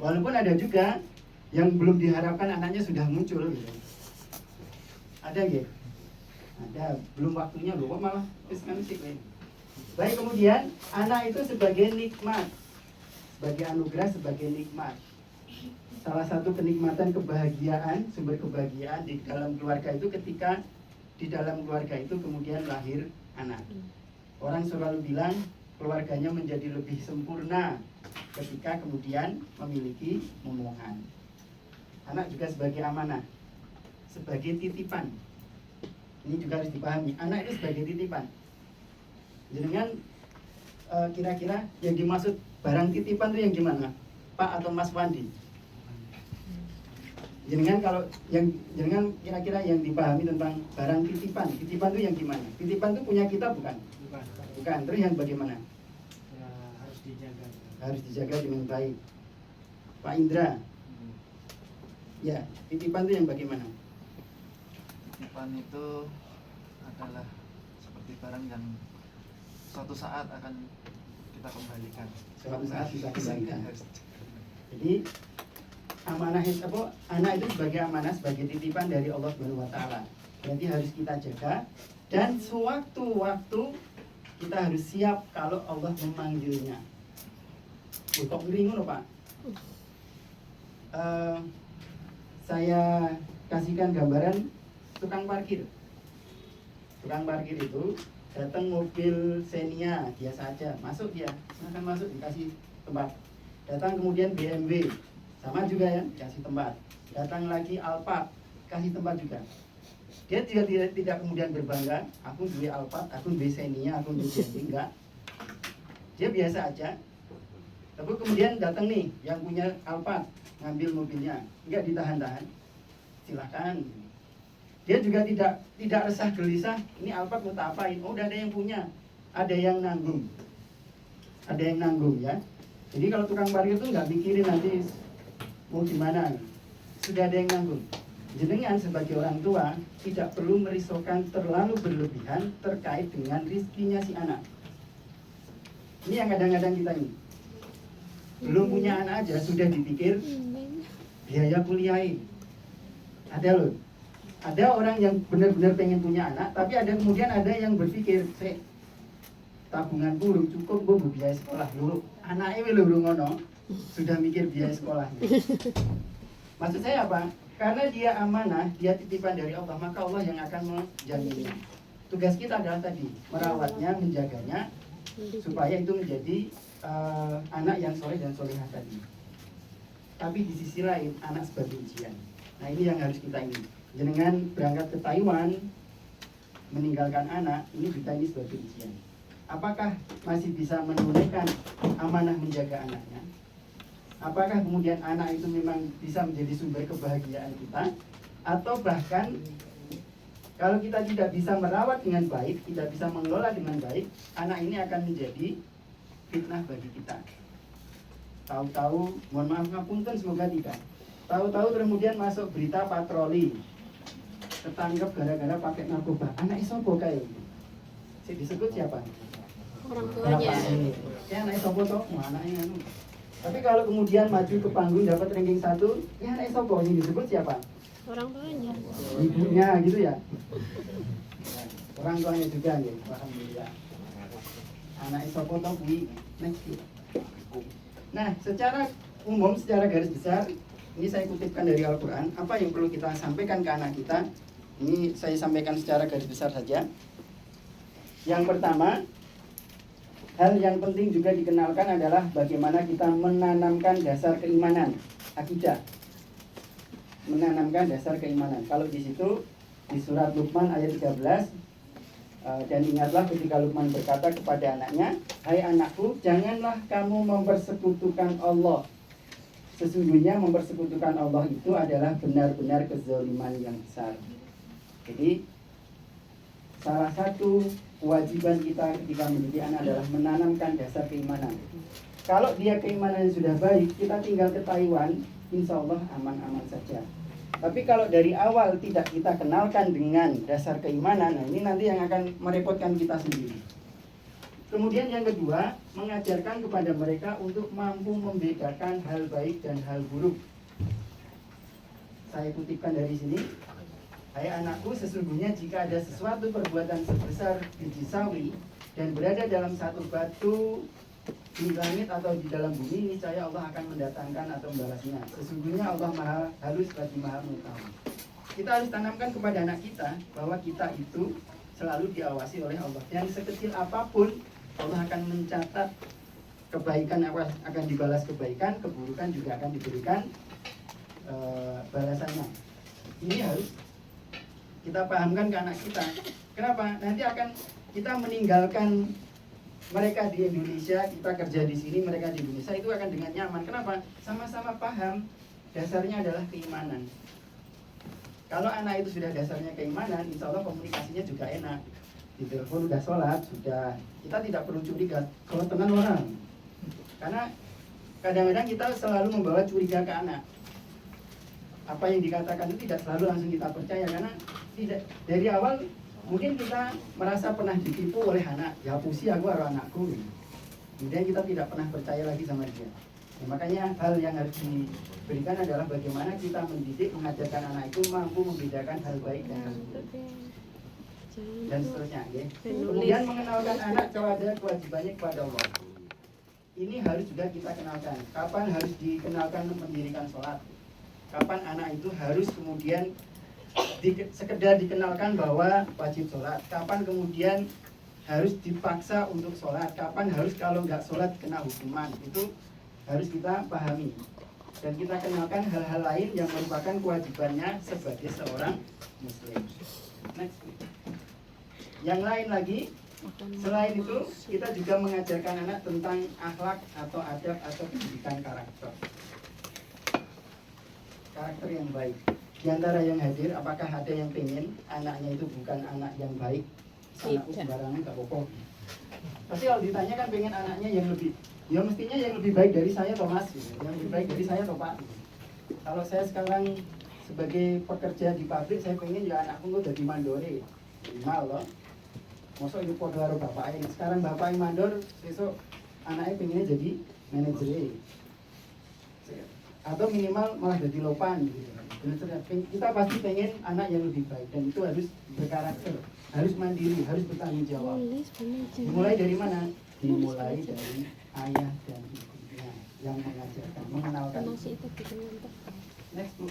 Walaupun ada juga yang belum diharapkan anaknya sudah muncul gitu. Ada ya? Ada, belum waktunya loh, kok malah sik. Baik, kemudian anak itu sebagai nikmat, sebagai anugerah, sebagai nikmat. Salah satu kenikmatan kebahagiaan, sumber kebahagiaan di dalam keluarga itu ketika di dalam keluarga itu kemudian lahir anak. Orang selalu bilang keluarganya menjadi lebih sempurna ketika kemudian memiliki momongan. Anak juga sebagai amanah, sebagai titipan. Ini juga harus dipahami, anak itu sebagai titipan. Jenengan kira-kira yang dimaksud barang titipan itu yang gimana? Pak atau Mas Wandi? Jenengan kalau jenengan kira-kira yang dipahami tentang barang titipan itu yang gimana? Titipan itu punya kita bukan? Bukan. Terus yang bagaimana? Ya, harus dijaga. Harus dijaga dengan baik. Pak Indra. Ya, titipan itu yang bagaimana? Titipan itu adalah seperti barang yang suatu saat akan kita kembalikan. Suatu saat bisa kembalikan. Jadi amanah anak itu sebagai amanah, sebagai titipan dari Allah Subhanahu wa taala. Jadi harus kita jaga dan sewaktu-waktu kita harus siap kalau Allah memanggilnya. Kok ngeri ngono, Pak? Saya kasihkan gambaran tukang parkir. Tukang parkir itu datang mobil Xenia biasa aja, masuk dia, silakan masuk, dikasih tempat. Datang kemudian BMW, sama juga ya, kasih tempat. Datang lagi Alphard, kasih tempat juga. Dia tidak kemudian berbangga, aku duwe Alphard, aku duwe Xenia, aku duwe BMW, enggak. Dia biasa aja. Tapi kemudian datang nih yang punya Alphard, ngambil mobilnya, enggak ditahan-tahan, silahkan. Dia juga tidak resah gelisah, ini Alphard mau tak apain? Oh, udah ada yang punya, ada yang nanggung, ya. Jadi kalau tukang parkir itu nggak mikirin nanti mau gimana, sudah ada yang nanggung. Jenengan sebagai orang tua tidak perlu merisaukan terlalu berlebihan terkait dengan rizkinya si anak. Ini yang kadang-kadang kita ini belum punya anak aja sudah dipikir biaya kuliah. Ada loh. ada orang yang benar-benar pengen punya anak, tapi kemudian ada yang berpikir, tabunganku belum cukup, gue biaya sekolah dulu. Anaknya belum ngono, sudah mikir biaya sekolahnya. Maksud saya apa? Karena dia amanah, dia titipan dari Allah, maka Allah yang akan menjaminnya. Tugas kita adalah tadi, merawatnya, menjaganya, supaya itu menjadi anak yang soleh dan solehah tadi. Tapi di sisi lain, anak sebagai ujian. Nah ini yang harus kita ini. Dengan berangkat ke Taiwan, meninggalkan anak, ini kita ini sebagai ujian. Apakah masih bisa menunaikan amanah menjaga anaknya? Apakah kemudian anak itu memang bisa menjadi sumber kebahagiaan kita? Atau bahkan kalau kita tidak bisa merawat dengan baik, tidak bisa mengelola dengan baik, anak ini akan menjadi fitnah bagi kita. Tahu-tahu, mohon maaf ngapunten, semoga tidak. Tahu-tahu kemudian masuk berita patroli, ketangkep gara-gara pakai narkoba. Anak isopo kayak disebut siapa? Orang tuanya. Ya anak isopo toh, anaknya anu. Tapi kalau kemudian maju ke panggung dapat ranking 1, ya anak isopo ini disebut siapa? Orang tuanya. Ibunya gitu ya. Orang tuanya juga ya, alhamdulillah. Anak isopo toh kuwi next. Nah, secara umum, secara garis besar, ini saya kutipkan dari Al-Quran. Apa yang perlu kita sampaikan ke anak kita? Ini saya sampaikan secara garis besar saja. Yang pertama, hal yang penting juga dikenalkan adalah bagaimana kita menanamkan dasar keimanan, akidah. Menanamkan dasar keimanan. Kalau di situ, di surat Luqman ayat 13, dan ingatlah ketika Luqman berkata kepada anaknya, hai anakku, janganlah kamu mempersekutukan Allah. Sesungguhnya mempersekutukan Allah itu adalah benar-benar kezaliman yang besar. Jadi salah satu kewajiban kita ketika mendidik anak adalah menanamkan dasar keimanan. Kalau dia keimanannya sudah baik, kita tinggal ke Taiwan, insya Allah aman-aman saja. Tapi kalau dari awal tidak kita kenalkan dengan dasar keimanan, nah ini nanti yang akan merepotkan kita sendiri. Kemudian yang kedua, mengajarkan kepada mereka untuk mampu membedakan hal baik dan hal buruk. Saya kutipkan dari sini. Hai anakku, sesungguhnya jika ada sesuatu perbuatan sebesar biji sawi dan berada dalam satu batu di langit atau di dalam bumi, niscaya Allah akan mendatangkan atau membalasnya. Sesungguhnya Allah maha halus lagi maha mengetahui. Kita harus tanamkan kepada anak kita bahwa kita itu selalu diawasi oleh Allah. Yang sekecil apapun Allah akan mencatat kebaikan, akan dibalas kebaikan, keburukan juga akan diberikan balasannya. Ini harus kita pahamkan ke anak kita. Kenapa? Nanti akan kita meninggalkan mereka di Indonesia, kita kerja di sini, mereka di Indonesia, itu akan dengan nyaman. Kenapa? Sama-sama paham, dasarnya adalah keimanan. Kalau anak itu sudah dasarnya keimanan, insya Allah komunikasinya juga enak. Di telepon udah sholat, sudah. Kita tidak perlu curiga, kalau tenang orang. Karena kadang-kadang kita selalu membawa curiga ke anak. Apa yang dikatakan itu tidak selalu langsung kita percaya, karena tidak dari awal mungkin kita merasa pernah ditipu oleh anak, ya pusi aku harus anakku. Kemudian kita tidak pernah percaya lagi sama dia. Nah, makanya hal yang harus diberikan adalah bagaimana kita mendidik, mengajarkan anak itu mampu membedakan hal baik dan hal buruk dan seterusnya. Ya. Kemudian mengenalkan anak kepada kewajibannya kepada Allah. Ini harus juga kita kenalkan. Kapan harus dikenalkan mendirikan sholat? Kapan anak itu harus kemudian sekedar dikenalkan bahwa wajib sholat? Kapan kemudian harus dipaksa untuk sholat? Kapan harus kalau nggak sholat kena hukuman? Itu harus kita pahami. Dan kita kenalkan hal-hal lain yang merupakan kewajibannya sebagai seorang muslim. Next. Yang lain lagi, selain itu kita juga mengajarkan anak tentang akhlak atau adab atau pendidikan karakter. Karakter yang baik. Di antara yang hadir, apakah ada yang pengen anaknya itu bukan anak yang baik? Anakku sembarangan gak apa-apa. Pasti kalau ditanya kan pengen anaknya yang lebih, ya mestinya yang lebih baik dari saya atau Mas, yang lebih baik dari saya atau Pak. Kalau saya sekarang sebagai pekerja di pabrik, saya pengen ya anakku udah jadi mandore, minimal loh. Masuk ini podo karo bapaknya. Sekarang bapaknya mandor, besok anaknya pengennya jadi manajer. Atau minimal malah jadi lopan gitu. dengan cerdas. Kita pasti pengen anak yang lebih baik dan itu harus berkarakter, harus mandiri, harus bertanggung jawab. Dimulai dari mana? Dimulai dari ayah dan ibunya yang mengajarkan, mengenalkan. Next, Bu.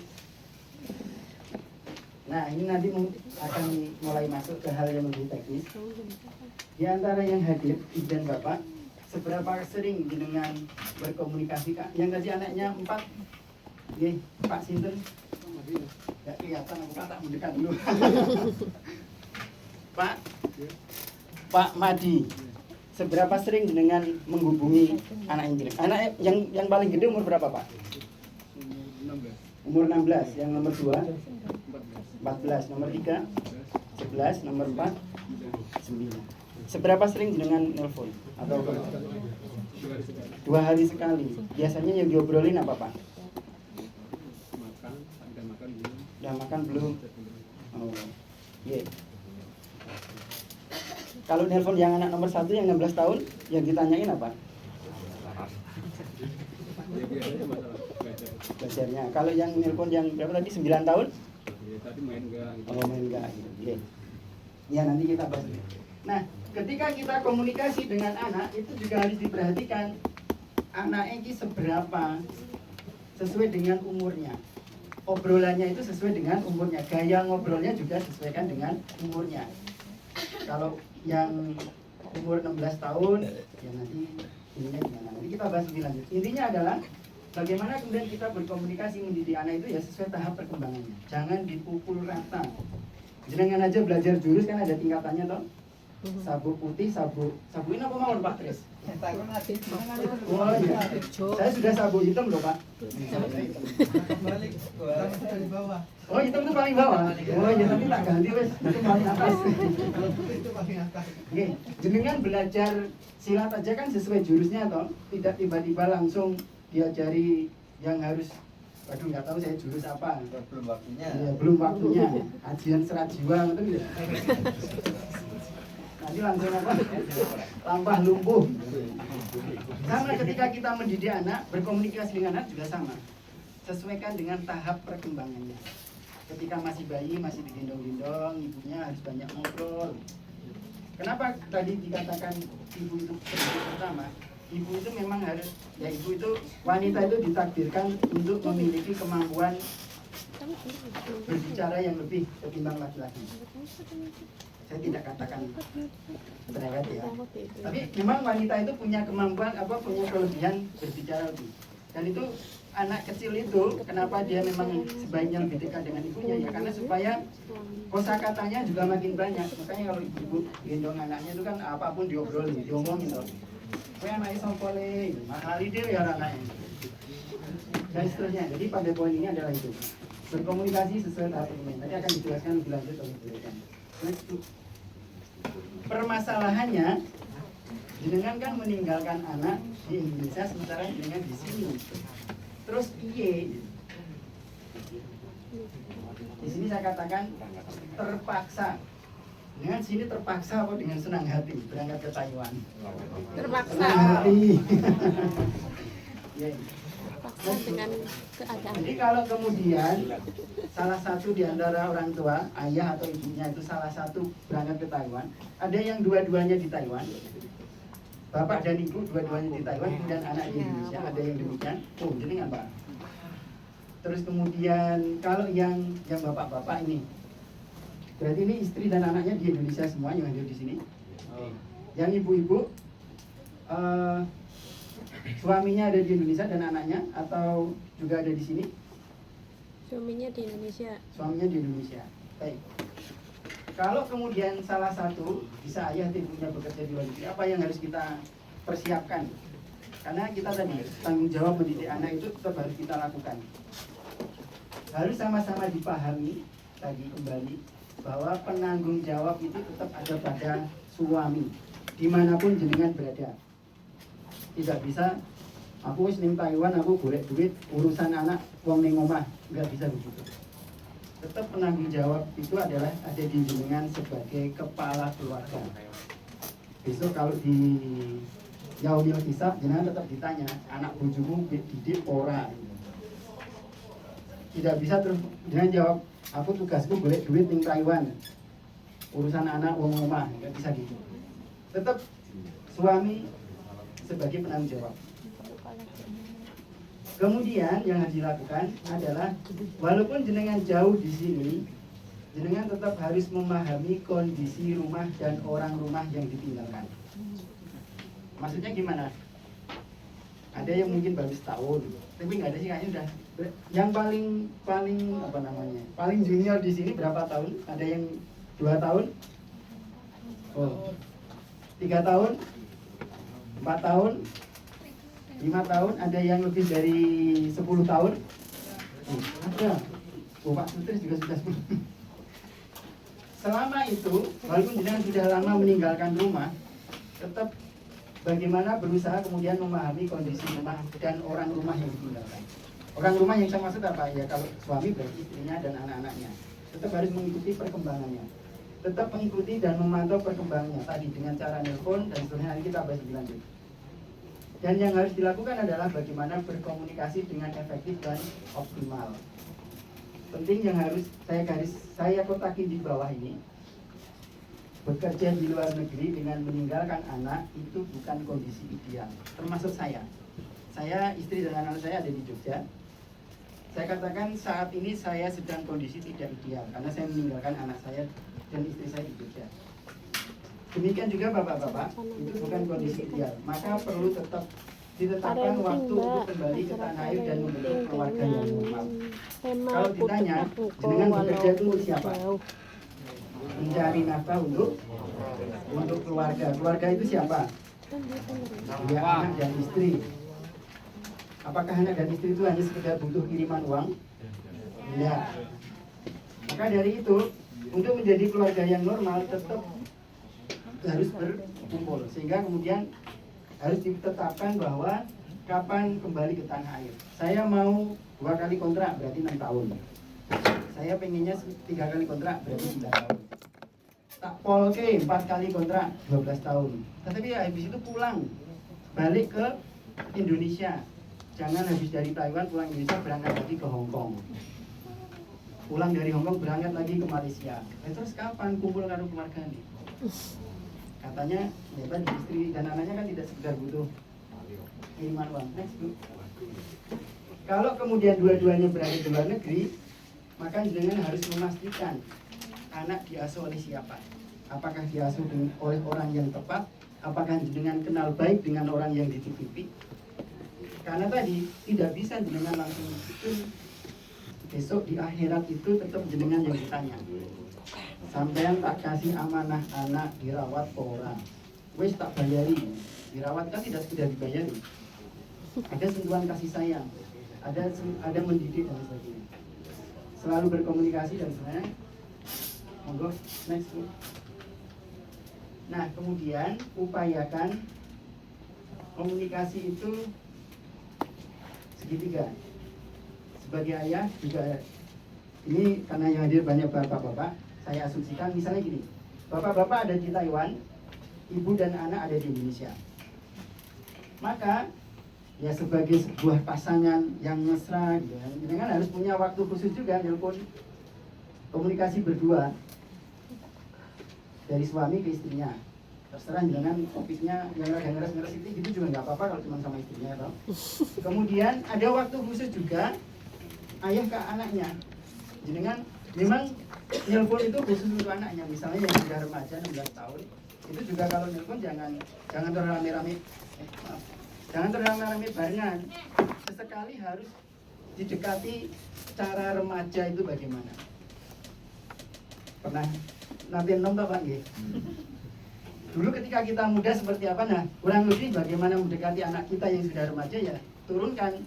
Nah, ini nanti akan mulai masuk ke hal yang lebih teknis. Di antara yang hadir, Ibu dan Bapak, seberapa sering dengan berkomunikasi, Kak? Yang gaji anaknya 4, nih, Pak Sinten. Gak kelihatan, aku tak mendekat dulu. Pak Madi, seberapa sering dengan menghubungi anak ini? Anak yang paling gede umur berapa, Pak? Umur 16, yang nomor 2 14, nomor 3 11, nomor 4 9. Seberapa sering jenengan nelpon atau 2 hari sekali? Biasanya yang diobrolin apa, Pak? Udah makan belum? Oh, iya. Kalau nelpon yang anak nomor 1 yang 16 tahun, yang ditanyain apa? Belajarnya. Kalau yang nelpon yang berapa tadi? 9 tahun? Tadi main enggak? Oh, main enggak gitu. Oke. Ya, nanti kita bahas. Nah, ketika kita komunikasi dengan anak itu juga harus diperhatikan anaknya ini seberapa sesuai dengan umurnya. Obrolannya itu sesuai dengan umurnya. Gaya ngobrolnya juga sesuaikan dengan umurnya. Kalau yang umur 16 tahun, ya nanti ininya gimana? Nanti kita bahas lebih lanjut. Intinya adalah bagaimana kemudian kita berkomunikasi mendidik anak itu ya sesuai tahap perkembangannya. Jangan dipukul rata. Jenengan aja belajar jurus kan ada tingkatannya toh. Sabuk putih, sabuk ini apa mawon Pak Tris? Oh iya. Saya sudah sabuk hitam loh Pak. Oh hitam itu paling bawah. Oh iya tapi tak ganti wes itu paling atas. Oke, jenengan belajar silat aja kan sesuai jurusnya toh. Tidak tiba-tiba langsung diajari yang harus waduh nggak tahu saya jurus apa. Belum waktunya. Ya, belum waktunya. Ajian serat jiwa gitu. Nanti langsung apa? Lampah lumpuh. Sama ketika kita mendidik anak, berkomunikasi dengan anak juga sama. Sesuaikan dengan tahap perkembangannya. Ketika masih bayi, masih digendong-gendong, ibunya harus banyak ngobrol. Kenapa tadi dikatakan ibu itu pertama? Ibu itu memang harus, ya ibu itu, wanita itu ditakdirkan untuk memiliki kemampuan berbicara yang lebih ketimbang laki-laki. Saya tidak katakan cerewet ya, tapi memang wanita itu punya kemampuan punya kelebihan berbicara lebih. Dan itu anak kecil itu kenapa dia memang sebaiknya lebih dekat dengan ibunya ya karena supaya kosakatanya juga makin banyak. Makanya kalau ibu gendong anaknya itu kan apapun diobrolin, diomongin loh. Kayak anaknya sompole, mahali dia ya anaknya. Dan seterusnya. Jadi pada poin ini adalah itu. Berkomunikasi sesuai tahap perkembangan. Tadi akan dijelaskan lebih lanjut oleh Bu Rekan. Next, permasalahannya, jenengan kan meninggalkan anak di Indonesia sementara jenengan di sini. Terus iye. Di sini saya katakan terpaksa. Dengan sini terpaksa apa dengan senang hati berangkat ke Taiwan. Terpaksa. Senang hati. Yeah. Terpaksa dengan keadaan. Jadi kalau kemudian salah satu di antara orang tua, ayah atau ibunya itu salah satu berangkat ke Taiwan, ada yang dua-duanya di Taiwan, bapak dan ibu dua-duanya di Taiwan, kemudian anak di Indonesia, ada yang demikian. Oh, jadi nggak Pak? Terus kemudian kalau yang bapak-bapak ini, berarti ini istri dan anaknya di Indonesia semua yang hadir di sini. Yang ibu-ibu, suaminya ada di Indonesia dan anaknya atau juga ada di sini? Suaminya di Indonesia. Suaminya di Indonesia. Baik. Kalau kemudian salah satu bisa ayah atau ibunya bekerja di luar negeri, apa yang harus kita persiapkan? Karena kita tadi tanggung jawab mendidik anak itu tetap harus kita lakukan. Harus sama-sama dipahami tadi kembali bahwa penanggung jawab itu tetap ada pada suami dimanapun jenengan berada. Tidak bisa aku wis ning Taiwan aku golek duit urusan anak wong ning omah, nggak bisa begitu. Tetap penanggung jawab itu adalah ada di jenengan sebagai kepala keluarga. Besok kalau di Yaumil Hisab jenengan tetap ditanya anak bojomu didik ora. tidak bisa terus dengan jawab aku tugasku golek duit ning Taiwan, urusan anak wong omah, nggak bisa gitu. Tetap suami sebagai penanggung jawab. Kemudian yang harus dilakukan adalah walaupun jenengan jauh di sini, jenengan tetap harus memahami kondisi rumah dan orang rumah yang ditinggalkan. Maksudnya gimana? Ada yang mungkin baru setahun, tapi nggak ada sih kayaknya udah. Yang paling apa namanya? Paling junior di sini berapa tahun? Ada yang 2 tahun? Oh, 3 tahun? 4 tahun? 5 tahun? Ada yang lebih dari 10 tahun? Ada. Oh, Pak Sutris juga sudah 10. Selama itu, walaupun jenengan sudah lama meninggalkan rumah, tetap bagaimana berusaha kemudian memahami kondisi rumah dan orang rumah yang ditinggalkan. Orang rumah yang saya maksud apa? Ya kalau suami berarti istrinya dan anak-anaknya. Tetap harus mengikuti perkembangannya. Tetap mengikuti dan memantau perkembangannya tadi dengan cara nelpon dan seterusnya, nanti kita bahas lebih lanjut. Dan yang harus dilakukan adalah bagaimana berkomunikasi dengan efektif dan optimal. Penting yang harus saya kotakin di bawah ini, bekerja di luar negeri dengan meninggalkan anak itu bukan kondisi ideal. Termasuk saya, istri dan anak saya ada di Jogja. Saya katakan saat ini saya sedang kondisi tidak ideal karena saya meninggalkan anak saya dan istri saya di Jogja. Demikian juga bapak-bapak, itu bukan kondisi ideal. Maka perlu tetap ditetapkan waktu untuk kembali ke tanah air dan membentuk keluarga yang normal. Kalau ditanya, jenengan bekerja itu untuk siapa? Mencari nafkah untuk keluarga. Keluarga itu siapa? Ya, anak dan istri. Apakah anak dan istri itu hanya sekedar butuh kiriman uang? Tidak. Maka dari itu, untuk menjadi keluarga yang normal tetap harus berkumpul, sehingga kemudian harus ditetapkan bahwa kapan kembali ke tanah air. Saya mau 2 kali kontrak berarti 6 tahun. Saya pengennya 3 kali kontrak berarti 9 tahun. Tak polke 4 kali kontrak 12 tahun. Tetapi habis itu pulang balik ke Indonesia. Jangan habis dari Taiwan pulang Indonesia berangkat lagi ke Hong Kong. Pulang dari Hong Kong berangkat lagi ke Malaysia. Terus kapan kumpul karo keluarga nih? Katanya ya tadi istri dan anaknya kan tidak sekedar butuh kiriman uang. Next, Bu. Kalau kemudian dua-duanya berada di luar negeri, maka jenengan harus memastikan anak diasuh oleh siapa. Apakah diasuh oleh orang yang tepat? Apakah jenengan kenal baik dengan orang yang dititipi? Karena tadi tidak bisa jenengan langsung itu. Besok di akhirat itu tetap jenengan yang ditanya. Sampean tak kasih amanah anak dirawat pora, wes tak bayari. Dirawat kan tidak sudah dibayari. Ada sentuhan kasih sayang, ada mendidik dan sebagainya. Selalu berkomunikasi dan sebagainya. Monggo next. Nah kemudian upayakan komunikasi itu segitiga. Sebagai ayah juga ini karena yang hadir banyak bapak-bapak. Saya asumsikan misalnya gini, bapak-bapak ada di Taiwan, ibu dan anak ada di Indonesia. Maka ya sebagai sebuah pasangan yang mesra, gitu, dengan harus punya waktu khusus juga nelpon komunikasi berdua dari suami ke istrinya. Terserah dengan topiknya yang rada ngeres-ngeres itu gitu juga nggak apa-apa kalau cuma sama istrinya, toh. Kemudian ada waktu khusus juga ayah ke anaknya. Dengan memang nelpon itu khusus untuk anaknya, misalnya yang sudah remaja 16 tahun itu juga kalau nelpon jangan terlalu rame-rame, jangan terlalu rame-rame barengan. Sesekali harus didekati cara remaja itu bagaimana. Pernah nanti nonton Pak nggih? Dulu ketika kita muda seperti apa, nah kurang lebih bagaimana mendekati anak kita yang sudah remaja ya turunkan.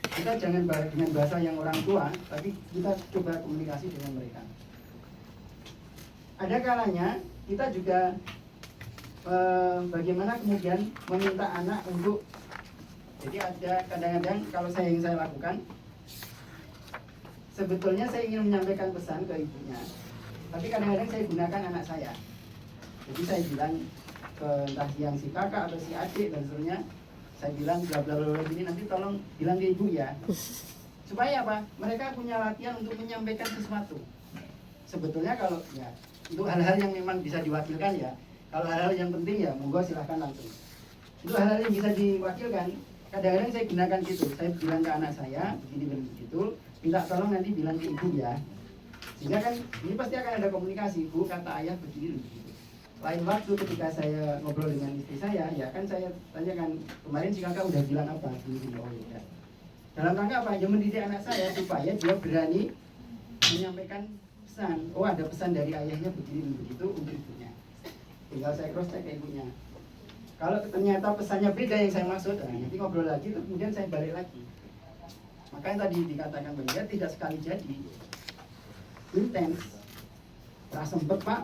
Kita jangan dengan bahasa yang orang tua, tapi kita coba komunikasi dengan mereka. Ada kalanya kita juga bagaimana kemudian meminta anak untuk, jadi ada kadang-kadang kalau yang saya lakukan, sebetulnya saya ingin menyampaikan pesan ke ibunya, tapi kadang-kadang saya gunakan anak saya. Jadi saya bilang ke entah yang si kakak atau si adik dan seterusnya, saya bilang bla bla bla ini nanti tolong bilang ke ibu ya. Supaya apa? Mereka punya latihan untuk menyampaikan sesuatu. Sebetulnya kalau ya untuk hal-hal yang memang bisa diwakilkan ya, kalau hal-hal yang penting ya monggo silahkan langsung. Untuk hal-hal yang bisa diwakilkan, kadang-kadang saya gunakan gitu. Saya bilang ke anak saya begini begitu, minta tolong nanti bilang ke ibu ya. Sehingga kan ini pasti akan ada komunikasi, bu kata ayah begini begitu. Lain waktu ketika saya ngobrol dengan istri saya, ya kan saya tanyakan kemarin si kakak udah bilang apa? Begini, oh ya. Dalam rangka apa? Ya mendidik anak saya supaya dia berani menyampaikan pesan. Oh ada pesan dari ayahnya begini begitu untuk ibunya. Tinggal saya cross check ke ibunya. Kalau ternyata pesannya beda yang saya maksud, nah, nanti ngobrol lagi, terus kemudian saya balik lagi. Makanya tadi dikatakan benar, tidak sekali jadi. Intens. Rasa sempet pak,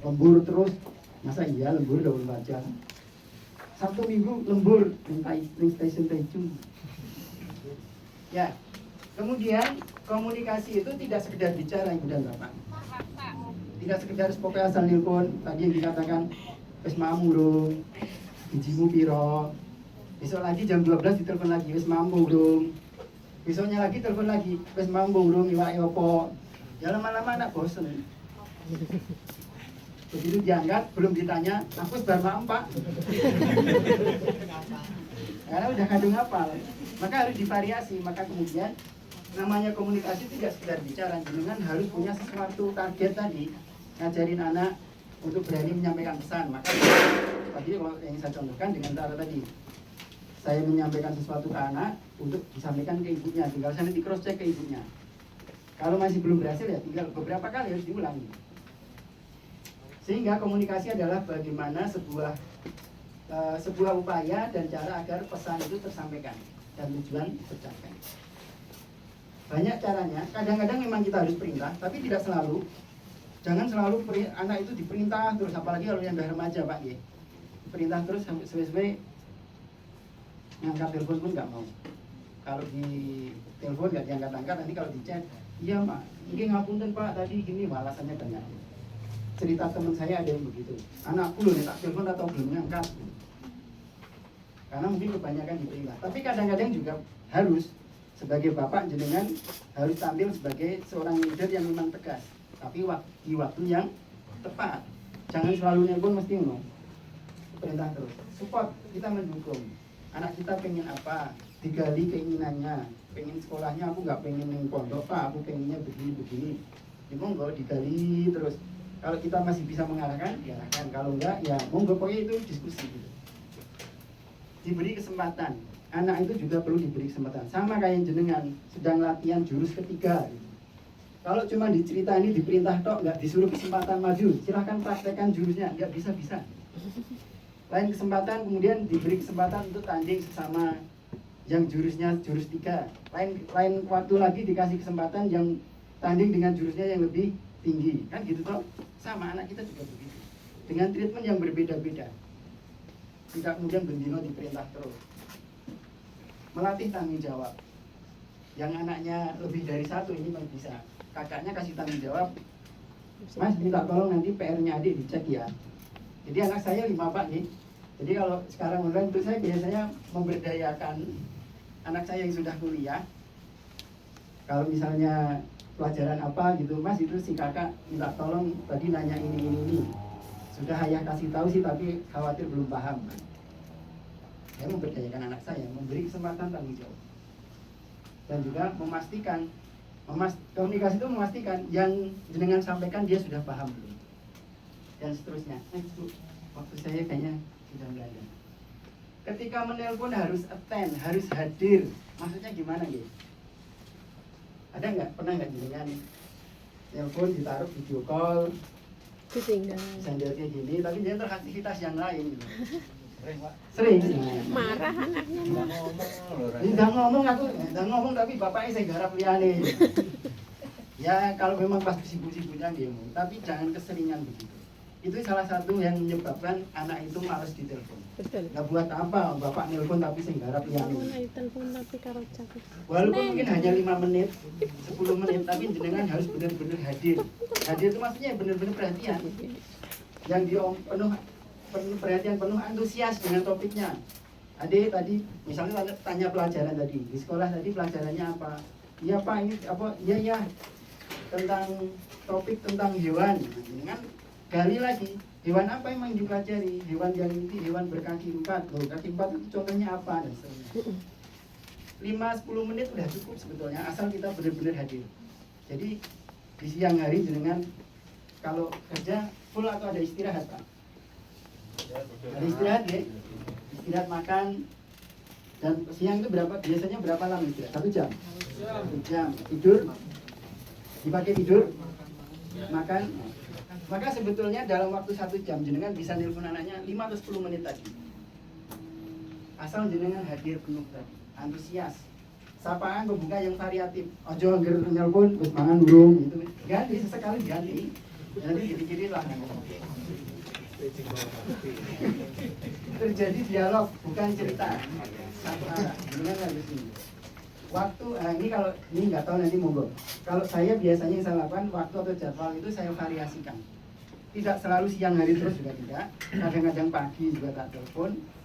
lembur terus. Masa iya lembur 24 jam. Sabtu minggu lembur, ring station Taichung. Ya, kemudian komunikasi itu tidak sekedar bicara ibu dan bapak. Tidak sekedar pokoknya asal nelpon. Tadi yang dikatakan wis mamurung, bijimu piro. Besok lagi jam 12 ditelepon lagi wis mamurung. Besoknya lagi telepon lagi wis mamurung iwake opo. Ya lama-lama anak bosen. Begitu diangkat belum ditanya, aku wis bar maem Pak. Karena udah kadung hafal. Maka harus divariasi, maka kemudian namanya komunikasi tidak sekedar bicara, dengan harus punya sesuatu target tadi, ngajarin anak untuk berani menyampaikan pesan. Maka tadi yang saya contohkan dengan cara tadi, saya menyampaikan sesuatu ke anak untuk disampaikan ke ibunya, tinggal saya nanti cross check ke ibunya. Kalau masih belum berhasil ya tinggal beberapa kali harus diulangi. Sehingga komunikasi adalah bagaimana sebuah upaya dan cara agar pesan itu tersampaikan dan tujuan tercapai. Banyak caranya, kadang-kadang memang kita harus perintah, tapi tidak selalu. Jangan selalu anak itu diperintah terus, apalagi kalau yang udah remaja Pak ya. Perintah terus sampai ngangkat telepon pun nggak mau. Kalau di telepon nggak diangkat-angkat, nanti kalau di chat, iya Pak, ini ngapunten Pak tadi gini, alasannya banyak. Cerita teman saya ada yang begitu, anakku loh tak telepon atau belum ngangkat. Karena mungkin kebanyakan diperintah. Tapi kadang-kadang juga harus sebagai bapak jenengan harus tampil sebagai seorang leader yang memang tegas, tapi di waktu yang tepat. Jangan selalu nelpon mesti perintah terus. Support, kita mendukung. Anak kita pengen apa, digali keinginannya. Pengen sekolahnya, aku nggak pengen yang pondok Pak, aku pengennya begini. Ya monggo digali terus. Kalau kita masih bisa mengarahkan, diarahkan. Kalau enggak, ya monggo pokoknya itu diskusi. Diberi kesempatan, anak itu juga perlu diberi kesempatan. Sama kayak jenengan sedang latihan jurus ketiga. Kalau cuma diceritani, diperintah tok, nggak disuruh kesempatan maju, silahkan praktekkan jurusnya, nggak bisa. Lain kesempatan, kemudian diberi kesempatan untuk tanding sesama yang jurusnya jurus 3. Lain waktu lagi dikasih kesempatan yang tanding dengan jurusnya yang lebih tinggi, kan gitu toh? Sama anak kita juga begitu, dengan treatment yang berbeda-beda. Tidak kemudian bendino diperintah terus. Melatih tanggung jawab. Yang anaknya lebih dari satu ini masih bisa. Kakaknya kasih tanggung jawab, Mas minta tolong nanti PR-nya adik dicek ya. Jadi anak saya 5 Pak nih. Jadi kalau sekarang online itu saya biasanya memberdayakan anak saya yang sudah kuliah. Kalau misalnya pelajaran apa gitu, Mas itu si kakak minta tolong tadi nanya ini. Sudah ayah kasih tahu sih tapi khawatir belum paham. Saya memberdayakan anak saya, memberi kesempatan tanggung jawab. Dan juga memastikan, komunikasi itu memastikan yang jenengan sampaikan dia sudah paham belum. Dan seterusnya. Waktu saya kayaknya sudah nggak ada. Ketika menelpon harus attend, harus hadir. Maksudnya gimana gitu? Ada nggak? Pernah nggak jenengan telepon ditaruh video call? Ditinggal. Sandalnya gini, tapi dia beraktivitas yang lain gitu. Sering. Marah anaknya. Nggak ngomong tapi bapaknya saya garap liane. Ya kalau memang pas sibuk-sibuknya dia ngomong, tapi jangan keseringan begitu. Itu salah satu yang menyebabkan anak itu malas ditelepon. Betul. Nggak buat apa, bapak nelpon tapi saya garap liane. Telepon tapi karo cakep. Walaupun mungkin hanya 5 menit, 10 menit, tapi jenengan harus benar-benar hadir. Hadir itu maksudnya benar-benar perhatian. Yang dia penuh perhatian, penuh antusias dengan topiknya. Adik tadi, misalnya tanya pelajaran tadi, di sekolah tadi pelajarannya apa? iya Pak ini apa, iya tentang topik tentang hewan. Nah, ini kan gali lagi, hewan apa yang dipelajari? Hewan yang ini hewan berkaki 4. Loh, kaki 4 itu contohnya apa? Dan seterusnya. 5-10 menit udah cukup sebetulnya, asal kita benar-benar hadir. Jadi di siang hari dengan kalau kerja full atau ada istirahat Pak? Ada istirahat ya? Istirahat makan. Dan siang itu biasanya berapa lama istirahat? 1 jam? 1 jam. Tidur? Dipakai tidur? Makan? Maka sebetulnya dalam waktu 1 jam jenengan bisa nelpon anaknya 5 atau 10 menit tadi. Asal jenengan hadir penuh tadi, antusias. Sapaan pembuka yang variatif. Ojo ngger nelpon terus mangan urung gitu. Ganti sesekali ganti. Nanti dipikiri lah. Terjadi dialog bukan cerita. Satu arah. Jenengan harus ini. Waktu ini kalau ini nggak tahu nanti monggo. Kalau saya biasanya yang saya lakukan waktu atau jadwal itu saya variasikan. Tidak selalu siang hari terus juga tidak. Kadang-kadang pagi juga tak telepon.